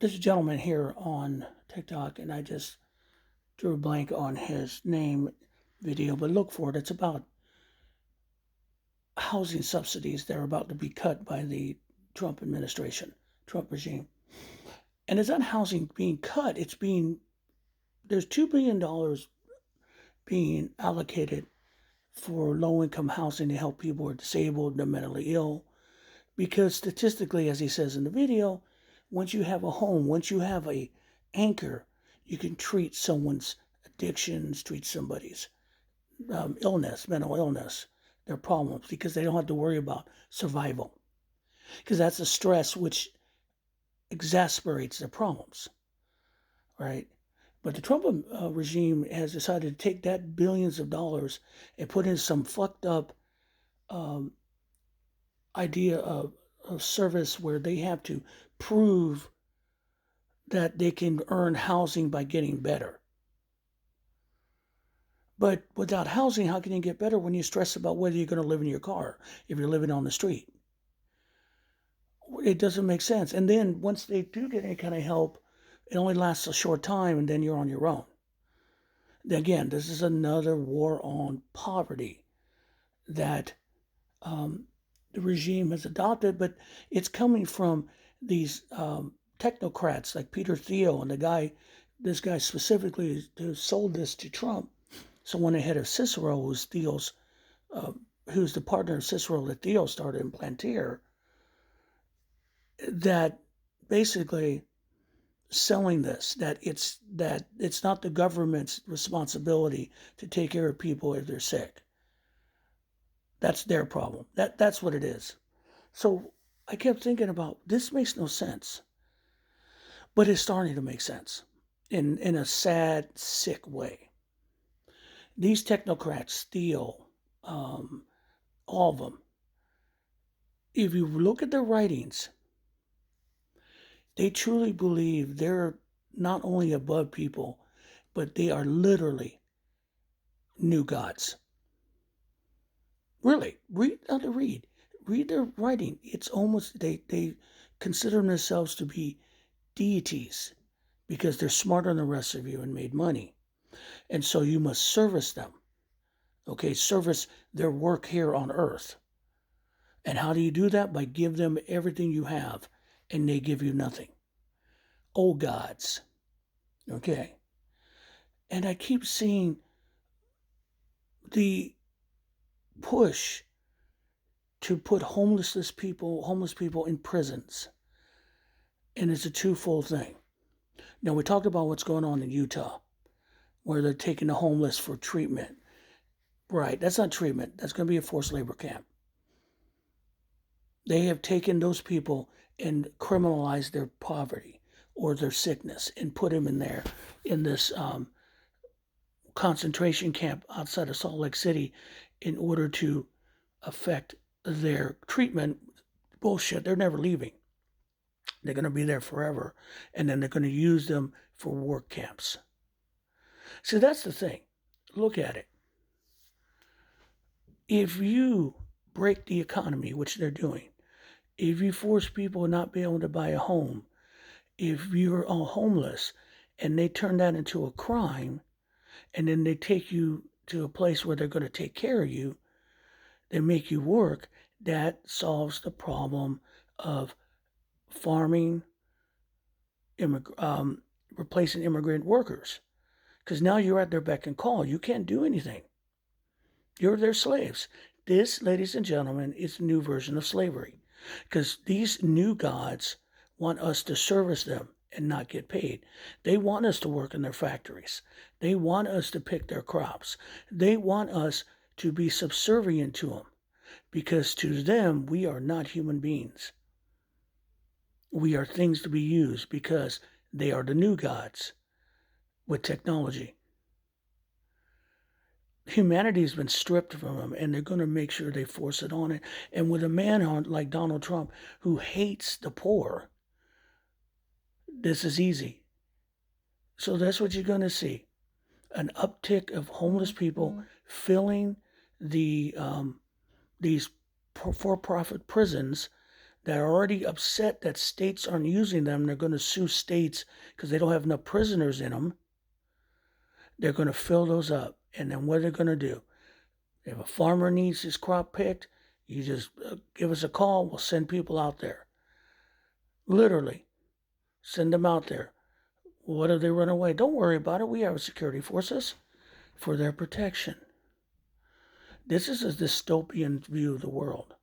There's a gentleman here on TikTok, and I just drew a blank on his name video, but look for it. It's about housing subsidies that are about to be cut by the Trump administration, Trump regime. And it's not housing being cut, there's $2 billion being allocated for low income housing to help people who are disabled and mentally ill. Because statistically, as he says in the video, once you have a home, once you have a anchor, you can treat someone's addictions, treat somebody's illness, mental illness, their problems, because they don't have to worry about survival. Because that's a stress which exasperates their problems, right? But the Trump regime has decided to take that billions of dollars and put in some fucked up um, idea of service where they have to prove that they can earn housing by getting better. But without housing, how can you get better when you stress about whether you're going to live in your car if you're living on the street? It doesn't make sense. And then once they do get any kind of help, it only lasts a short time and then you're on your own. Again, this is another war on poverty that the regime has adopted, but it's coming from these technocrats like Peter Thiel and this guy specifically who sold this to Trump. Someone ahead of Cicero, who's the partner of Cicero that Thiel started in Plantier, that basically selling this that it's not the government's responsibility to take care of people if they're sick. That's their problem. That's what it is. So I kept thinking about this makes no sense, but it's starting to make sense in a sad, sick way. These technocrats steal all of them. If you look at their writings, they truly believe they're not only above people, but they are literally new gods. Really, read their writing. It's almost they consider themselves to be deities because they're smarter than the rest of you and made money. And so you must service them. Okay, service their work here on earth. And how do you do that? By give them everything you have and they give you nothing. Oh gods. Okay. And I keep seeing the push to put homeless people in prisons. And it's a twofold thing. Now we talked about what's going on in Utah, where they're taking the homeless for treatment. Right, that's not treatment. That's going to be a forced labor camp. They have taken those people and criminalized their poverty or their sickness and put them in this concentration camp outside of Salt Lake City in order to affect their treatment. Bullshit. They're never leaving. They're going to be there forever. And then they're going to use them for work camps. See, that's the thing. Look at it. If you break the economy, which they're doing, if you force people to not be able to buy a home, if you're all homeless and they turn that into a crime and then they take you to a place where they're going to take care of you, they make you work, that solves the problem of farming, replacing immigrant workers. Because now you're at their beck and call. You can't do anything. You're their slaves. This, ladies and gentlemen, is the new version of slavery. Because these new gods want us to service them and not get paid. They want us to work in their factories. They want us to pick their crops. They want us to be subservient to them. Because to them, we are not human beings. We are things to be used because they are the new gods with technology. Humanity's been stripped from them, and they're going to make sure they force it on it. And with a man like Donald Trump who hates the poor, this is easy. So that's what you're going to see: an uptick of homeless people filling these for-profit prisons that are already upset that states aren't using them. They're going to sue states because they don't have enough prisoners in them. They're going to fill those up. And then what are they going to do? If a farmer needs his crop picked, you just give us a call. We'll send people out there. Literally, send them out there. What if they run away? Don't worry about it. We have security forces for their protection. This is a dystopian view of the world.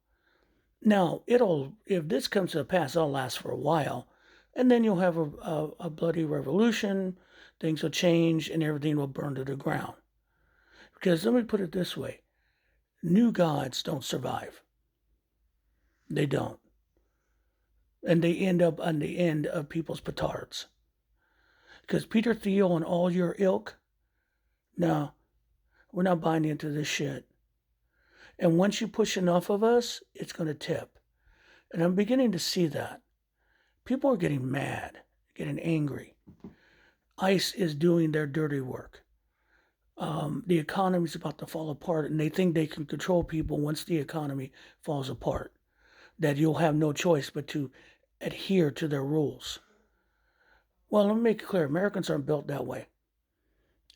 Now, if this comes to pass, it'll last for a while, and then you'll have a bloody revolution, things will change, and everything will burn to the ground. Because let me put it this way, new gods don't survive. They don't. And they end up on the end of people's petards. Because Peter Thiel and all your ilk, no, we're not buying into this shit. And once you push enough of us, it's going to tip. And I'm beginning to see that. People are getting mad, getting angry. ICE is doing their dirty work. The economy is about to fall apart, and they think they can control people once the economy falls apart. That you'll have no choice but to adhere to their rules. Well, let me make it clear, Americans aren't built that way.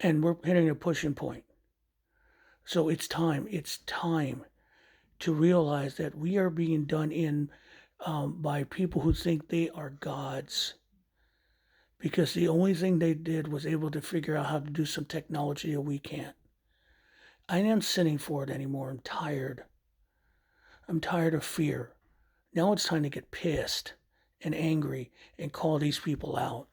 And we're hitting a pushing point. So it's time to realize that we are being done in by people who think they are gods. Because the only thing they did was able to figure out how to do some technology that we can't. I am sitting for it anymore. I'm tired. I'm tired of fear. Now it's time to get pissed and angry and call these people out.